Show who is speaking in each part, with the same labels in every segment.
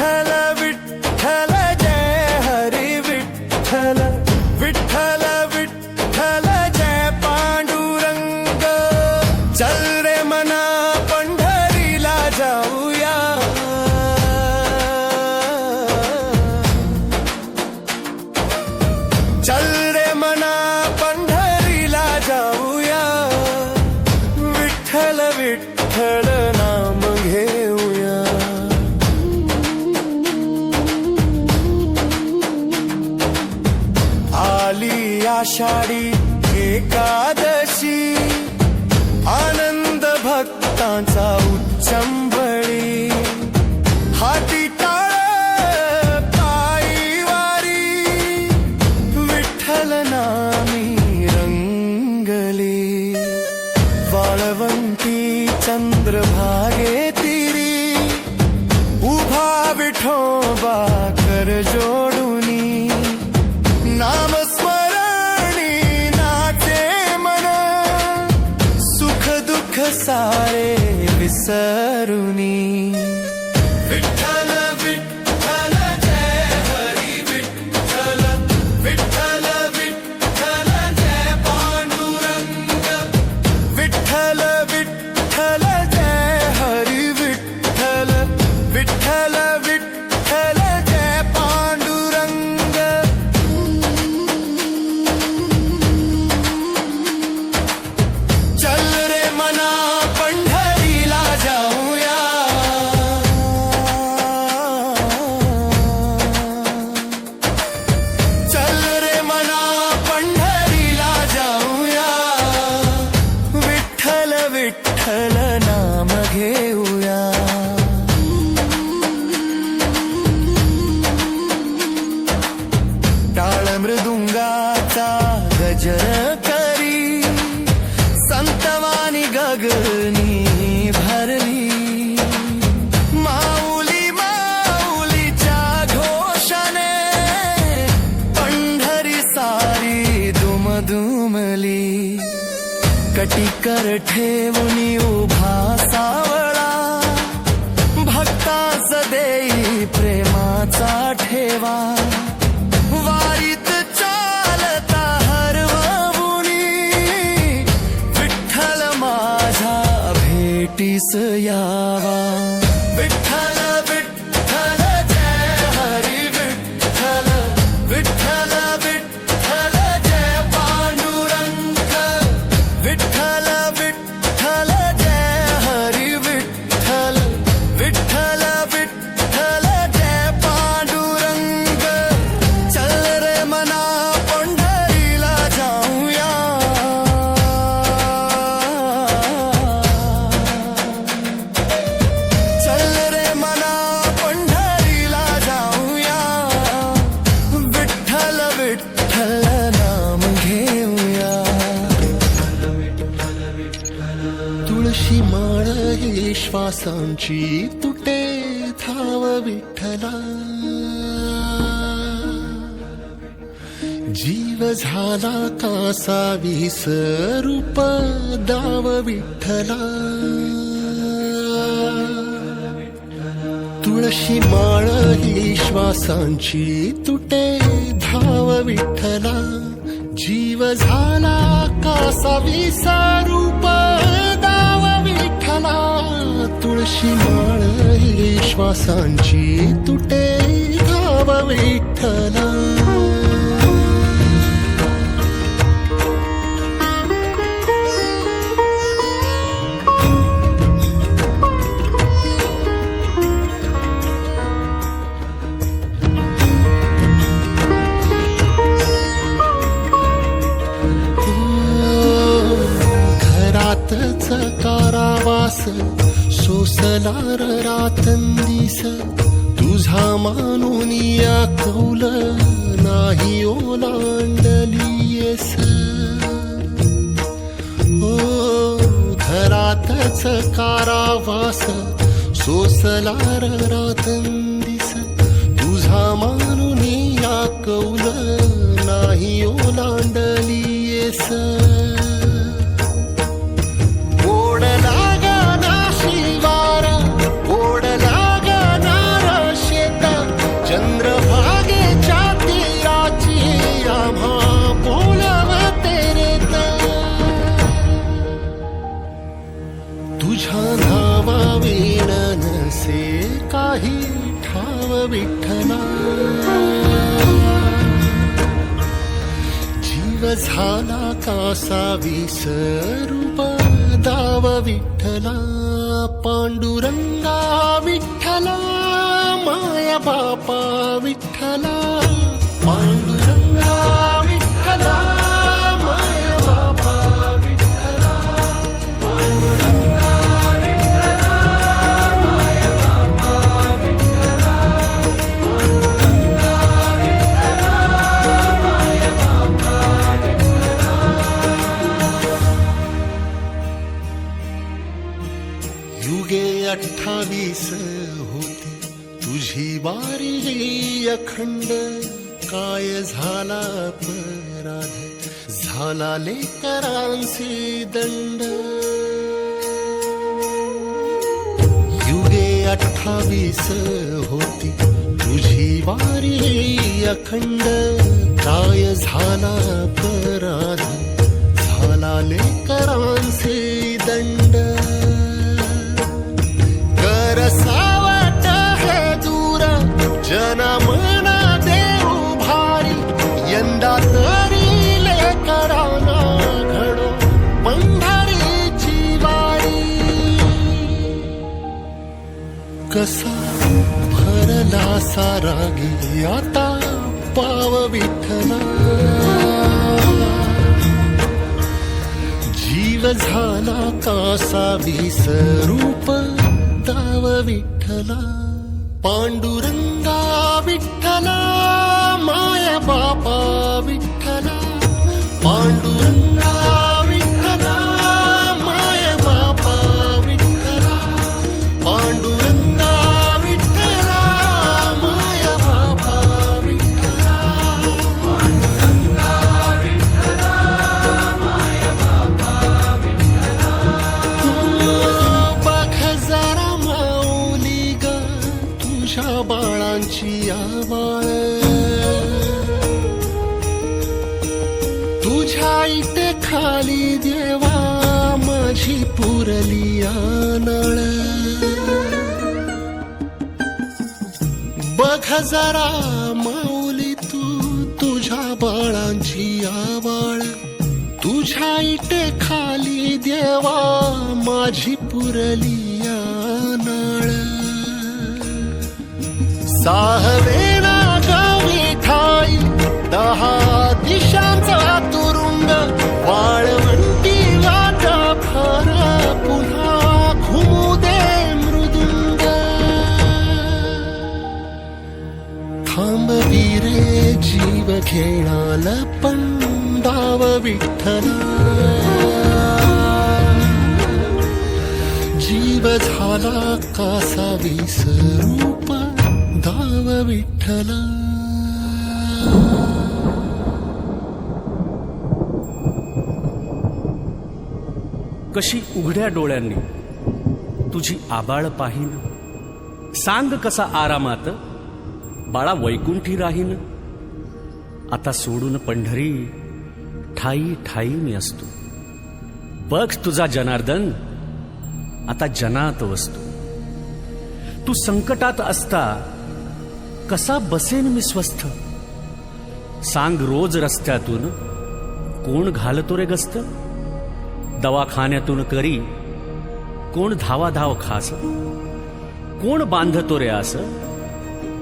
Speaker 1: विठ्ठल विठ्ठल जय हरी विठ्ठल विठ्ठल विठ्ठल जय पांडुरंग चल रे मना पंढरीला जाऊया चल रे मना पंढरीला जाऊया विठ्ठल विठ्ठल नाम घेऊया आली आषाढी एकादशी आनंद भक्तांचा उच्चंबळी हाती टाळ पायी वारी विठ्ठल नामी रंगली वाळवंटी चंद्रभागे तिरी उभा विठोबा कर जोडुनी नामस्मरणी नाचे मन सुख दुःख सारे विसरुनी विठ्ठल विठ्ठल जय हरी विठ्ठल विठ्ठल विठ्ठल जय पांडुरंग विठ्ठल विठ्ठल जय हरी विठ्ठल विठ्ठल विठ्ठल जय पांडुरंग चल रे मना पंढरीला जाऊया चल रे मना पंढरीला जाऊया विठ्ठल विठ्ठल नाम घेऊया टाळ मृदुंगाचा गजर करी संतवानी गगनी भरली माऊली माऊलीच्या घोषाने पंढरी सारी दुमदुमली कटीकर ठेवूनी उभा सावळा भक्तास देई प्रेमाचा ठेवा वारीत चालता हरवुनी विठ्ठल माझा भेटीस यावा विठ्ठल विठ्ठल जय हरी विठ्ठल विठ्ठल विठ्ठल जय पांडुरंग विठ्ठल विठ्ठल जय हरी विठ्ठल विठ्ठल विठ्ठल जय पांडुरंग चल रे मना पंढरीला जाऊया चल रे मना पंढरीला जाऊया विठ्ठल विठ्ठल नाम घेऊया
Speaker 2: तुळशी माळ ही श्वासांची तुटे धाव विठ्ठला जीव झाला कासा विसरूप दाव विठ्ठला तुळशी माळ ही श्वासांची तुटे धाव विठ्ठला जीव झाला कासा विसरूप दाव विठ्ठला तुळशी माळ ही श्वासांची तुटे धाव विठ्ठला घरातच कारावास सोसलार रातंदिस तुझा मानून या कौल नाही ओलांडलीयस ओ घरातच कारावास सोसलार रातंदिस तुझा मानून या कौल नाही ओलांडलीयस ओढ लागा ना शिवार ओढ लागा ना शेत तुझ्या नावाविण नसे काही ठाव विठ्ठला, जीव झाला कासा विसरू दाव विठ्ठला, पांडुरंगा विठ्ठला, माया बापा विठ्ठला, पांडुरंगा विठ्ठला, माया बापा विठ्ठला, पांडुरंगा विठ्ठला, माया बापा विठ्ठला, पांडुरंगा विठ्ठला, माया बापा विठ्ठला. युगे 28 होती तुझी वारी अखंड, काय झाला अपराध झाला लेकरांसी दंड. युगे 28 होती तुझी वारी अखंड, काय झाला अपराध झाला लेकरांसी दंड. कर सावट हे दूर जनमना देऊ भारी, यंदा तरी लेकरांना घडो पंढरीची वारी. कसा भरला सारा गे आता पाव विठ्ठला, जीव झाला कासा विसरूप दाव विठ्ठला, पांडुरंगा विठ्ठला, माया बापा विठ्ठला, पांडुरंगा विठ्ठला, माया बापा विठ्ठला, पांडुरंगा विठ्ठला, माया बापा विठ्ठला, पांडुरंगा विठ्ठला, माया बापा विठ्ठला. बघ जरा माऊली ग तुझ्या बाळांची आवाळ, तुझ्या इथे खाली देवा माझी पुरली नळ. बघ जरा माऊली तू तुझ्या बाळांची आवाळ, तुझ्या इथे खाली देवा माझी पुरली नळ. साहवेना गावी ठाई 10 दिशांचा तुरुंग, वाळवंटी वाटा फार पुन्हा घुमू दे मृदुंग. थांबवी रे जीव घेणाल पंडाव विठ्ठला, जीव झाला कासा विसरूप दाव विठ्ठला.
Speaker 3: कशी उघड्या डोळ्यांनी तुझी आबाळ पाहीन, सांग कसा आरामात बाळा वैकुंठी राहीन. आता सोडून पंढरी ठाई ठाई मी असतो, बघ तुझा जनार्दन आता जनात वसतो. तू संकटात असता कसा बसेन मी स्वस्थ, सांग रोज रस्त्यातून कोण घालतो रे गस्त. दवाखान्यातून करी कोण धावाधाव खास, कोण बांधतो रे आस,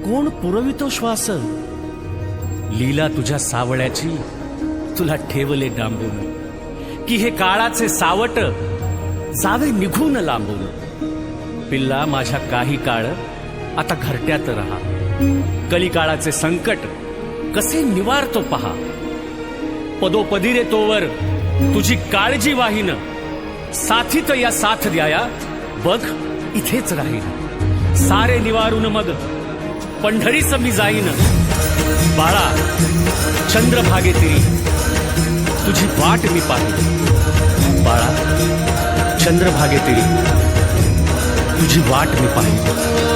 Speaker 3: कोण पुरवितो श्वास. लीला तुझ्या सावळ्याची तुला ठेवले डांबून, की हे काळाचे सावट जावे निघून लांबून. पिल्ला माझ्या काही काळ आता घरट्यात रहा, कलिकाळाचे संकट कसे निवारतो पहा. पदोपदी रे तोवर तुझी काळजी वाहीन, साथीत या साथ द्याया बघ इथेच राहीन. सारे निवारून मग पंढरीस मी जाईन. बाळा चंद्रभागेतील तुझी वाट मी पाहीन. बाळा चंद्रभागेतील तुझी वाट मी पाहीन.